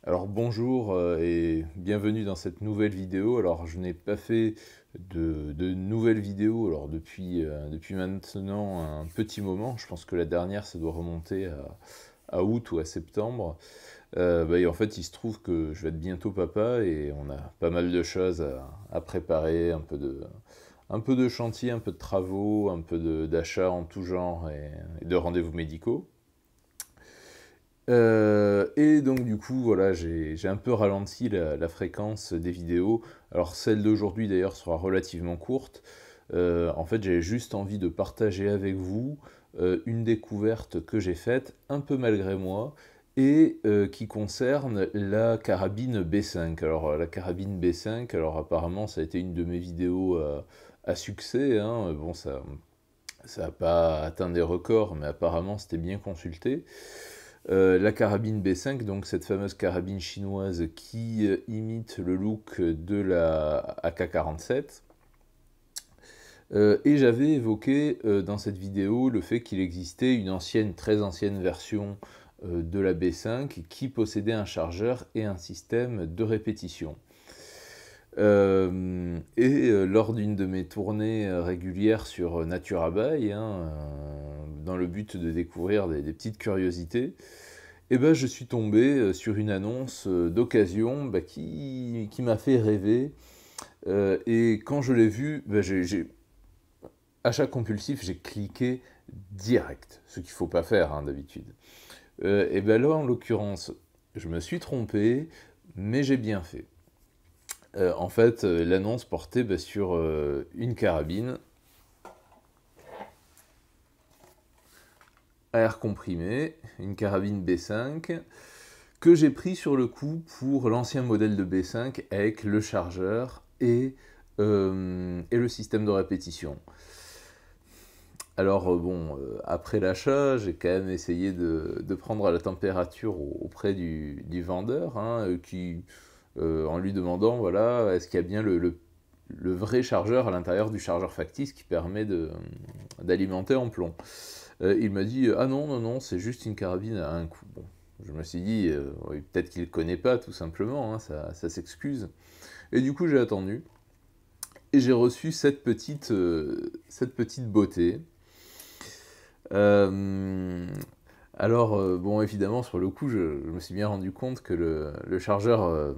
Alors bonjour et bienvenue dans cette nouvelle vidéo. Alors je n'ai pas fait de nouvelles vidéos depuis maintenant un petit moment. Je pense que la dernière ça doit remonter à août ou à septembre. Et en fait il se trouve que je vais être bientôt papa et on a pas mal de choses à préparer, un peu de chantier, un peu de travaux, d'achats en tout genre et de rendez-vous médicaux. Et donc du coup, voilà, j'ai un peu ralenti la fréquence des vidéos. Alors celle d'aujourd'hui d'ailleurs sera relativement courte. En fait, j'avais juste envie de partager avec vous une découverte que j'ai faite, un peu malgré moi, et qui concerne la carabine B5. Alors la carabine B5, alors apparemment ça a été une de mes vidéos à succès, hein. Bon, ça n'a pas atteint des records, mais apparemment c'était bien consulté. La carabine B5, donc cette fameuse carabine chinoise qui imite le look de la AK-47. Et j'avais évoqué dans cette vidéo le fait qu'il existait une ancienne, très ancienne version de la B5 qui possédait un chargeur et un système de répétition. Lors d'une de mes tournées régulières sur Naturabaï, hein, dans le but de découvrir des petites curiosités, et ben, je suis tombé sur une annonce d'occasion qui m'a fait rêver. Et quand je l'ai vue, achat compulsif, j'ai cliqué direct, ce qu'il ne faut pas faire hein, d'habitude. Et ben là, en l'occurrence, je me suis trompé, mais j'ai bien fait. En fait, l'annonce portait sur une carabine à air comprimé, une carabine B5, que j'ai pris sur le coup pour l'ancien modèle de B5 avec le chargeur et le système de répétition. Alors après l'achat, j'ai quand même essayé de prendre la température auprès du vendeur, hein, en lui demandant, voilà, est-ce qu'il y a bien le vrai chargeur à l'intérieur du chargeur factice qui permet d'alimenter en plomb. Il m'a dit, ah non, non, non, c'est juste une carabine à un coup. Bon, je me suis dit, oui, peut-être qu'il ne connaît pas tout simplement, hein, ça s'excuse. Et du coup j'ai attendu, et j'ai reçu cette petite beauté. Euh, bon, évidemment, sur le coup, je me suis bien rendu compte que le chargeur,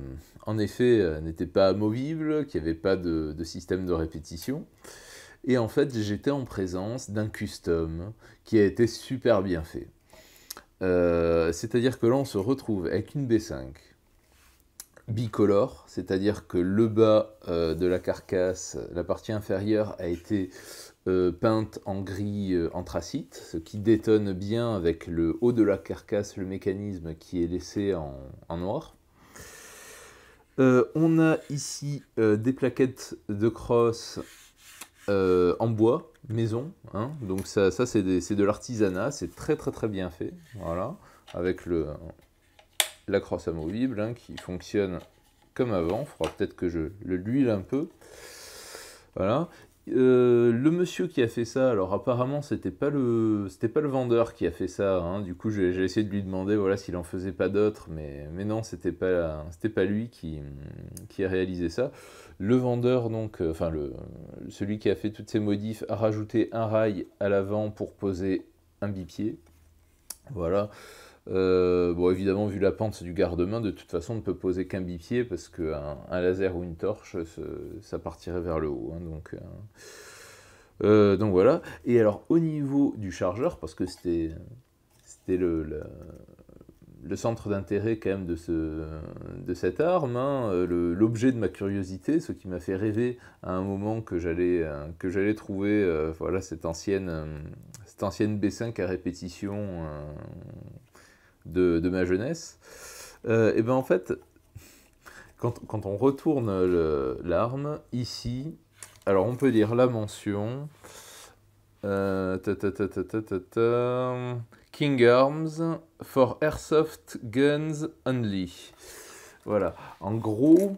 en effet, n'était pas amovible, qu'il n'y avait pas de système de répétition. Et en fait, j'étais en présence d'un custom qui a été super bien fait. C'est-à-dire que là, on se retrouve avec une B5 bicolore, c'est-à-dire que le bas de la carcasse, la partie inférieure, a été peinte en gris anthracite, ce qui détonne bien avec le haut de la carcasse, le mécanisme qui est laissé en noir. On a ici des plaquettes de crosse en bois, maison, hein. Donc ça c'est de l'artisanat, c'est très très très bien fait, voilà, avec la crosse amovible hein, qui fonctionne comme avant. Il faudra peut-être que je l'huile un peu. Voilà. Le monsieur qui a fait ça, alors apparemment c'était pas le vendeur qui a fait ça, hein. Du coup j'ai essayé de lui demander voilà s'il en faisait pas d'autres, mais non c'était pas lui qui a réalisé ça. Le vendeur donc, celui qui a fait toutes ces modifs a rajouté un rail à l'avant pour poser un bipied, voilà. Bon, évidemment, vu la pente du garde-main, de toute façon, on ne peut poser qu'un bipied parce qu'un laser ou une torche, ça partirait vers le haut, hein, donc voilà. Et alors, au niveau du chargeur, parce que c'était le centre d'intérêt quand même de cette arme, hein, l'objet de ma curiosité, ce qui m'a fait rêver à un moment que j'allais trouver voilà, cette ancienne B5 à répétition de ma jeunesse. Et ben en fait, quand on retourne l'arme, ici, alors on peut lire la mention King Arms for Airsoft Guns Only. Voilà. En gros,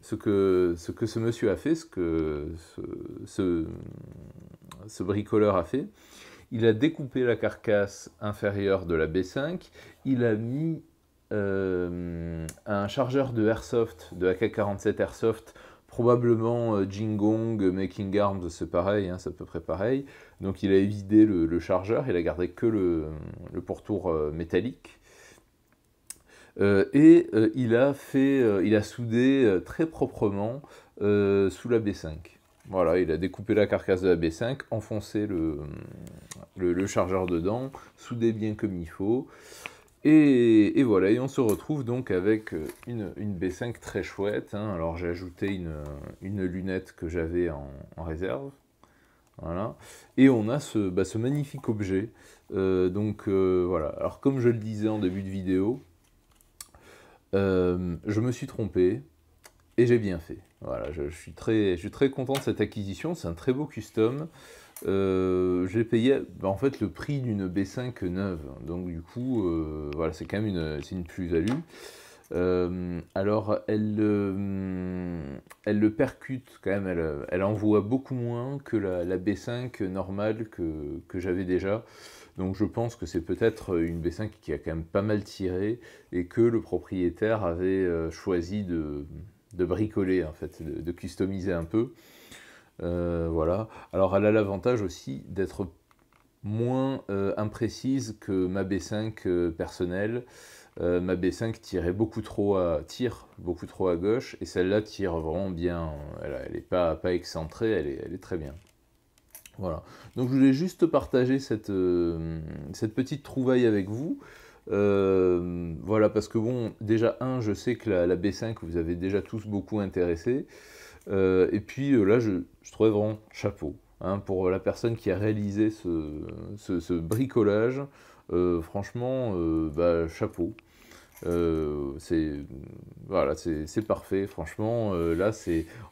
ce que ce monsieur a fait, ce bricoleur a fait, il a découpé la carcasse inférieure de la B5, il a mis un chargeur de Airsoft, de AK-47 Airsoft, probablement Jingong, Making Arms, c'est pareil, hein, c'est à peu près pareil. Donc il a évidé le chargeur, il a gardé que le pourtour métallique. Il a soudé très proprement sous la B5. Voilà, il a découpé la carcasse de la B5, enfoncé le chargeur dedans, soudé bien comme il faut. Et voilà, et on se retrouve donc avec une B5 très chouette, hein. Alors j'ai ajouté une lunette que j'avais en réserve. Voilà. Et on a ce magnifique objet. Voilà. Alors comme je le disais en début de vidéo, je me suis trompé et j'ai bien fait. Voilà, je suis très content de cette acquisition. C'est un très beau custom. J'ai payé en fait le prix d'une B5 neuve. Donc du coup, voilà, c'est quand même une plus-value. Alors, elle le percute quand même, elle envoie beaucoup moins que la B5 normale que j'avais déjà. Donc je pense que c'est peut-être une B5 qui a quand même pas mal tiré et que le propriétaire avait choisi de bricoler, en fait, de customiser un peu. Voilà. Alors elle a l'avantage aussi d'être moins imprécise que ma B5 personnelle. Ma B5 tire beaucoup trop à gauche, et celle-là tire vraiment bien. Elle n'est pas excentrée, elle est très bien. Voilà. Donc je voulais juste partager cette petite trouvaille avec vous. Voilà, parce que bon, déjà, je sais que la B5, vous avez déjà tous beaucoup intéressé. Et puis là, je trouvais vraiment chapeau, hein, pour la personne qui a réalisé ce bricolage. Franchement, chapeau. Voilà, c'est parfait, franchement. Là,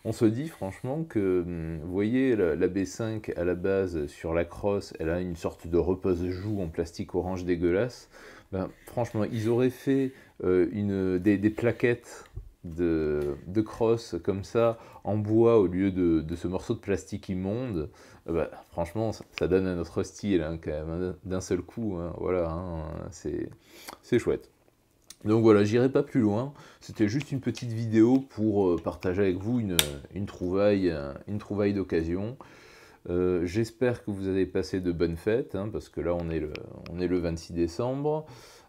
on se dit franchement que, vous voyez, la B5 à la base sur la crosse, elle a une sorte de repose-joue en plastique orange dégueulasse. Ben, franchement, ils auraient fait des plaquettes de crosse comme ça en bois au lieu de ce morceau de plastique immonde. Franchement, ça donne un autre style, hein, quand même, hein, d'un seul coup, hein, voilà, hein, c'est chouette. Donc voilà, j'irai pas plus loin, c'était juste une petite vidéo pour partager avec vous une trouvaille d'occasion. J'espère que vous avez passé de bonnes fêtes, hein, parce que là on est le 26 décembre.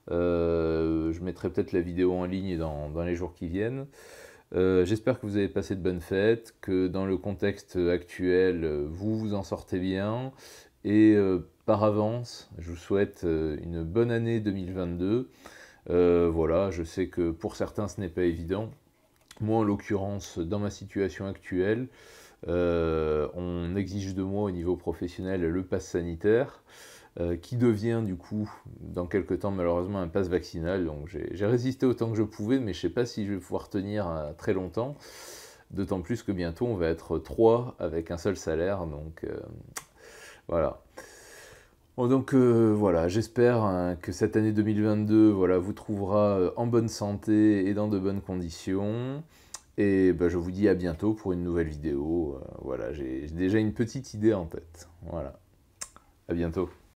Je mettrai peut-être la vidéo en ligne dans les jours qui viennent. J'espère que vous avez passé de bonnes fêtes, que dans le contexte actuel, vous vous en sortez bien. Et par avance, je vous souhaite une bonne année 2022. Voilà, je sais que pour certains ce n'est pas évident. Moi en l'occurrence, dans ma situation actuelle, on exige de moi au niveau professionnel le pass sanitaire, qui devient du coup dans quelques temps malheureusement un pass vaccinal. Donc j'ai résisté autant que je pouvais, mais je ne sais pas si je vais pouvoir tenir très longtemps. D'autant plus que bientôt on va être 3 avec un seul salaire, donc voilà. Bon, donc voilà, j'espère, hein, que cette année 2022, voilà, vous trouvera en bonne santé et dans de bonnes conditions. Et je vous dis à bientôt pour une nouvelle vidéo. Voilà, j'ai déjà une petite idée en tête. Voilà, à bientôt.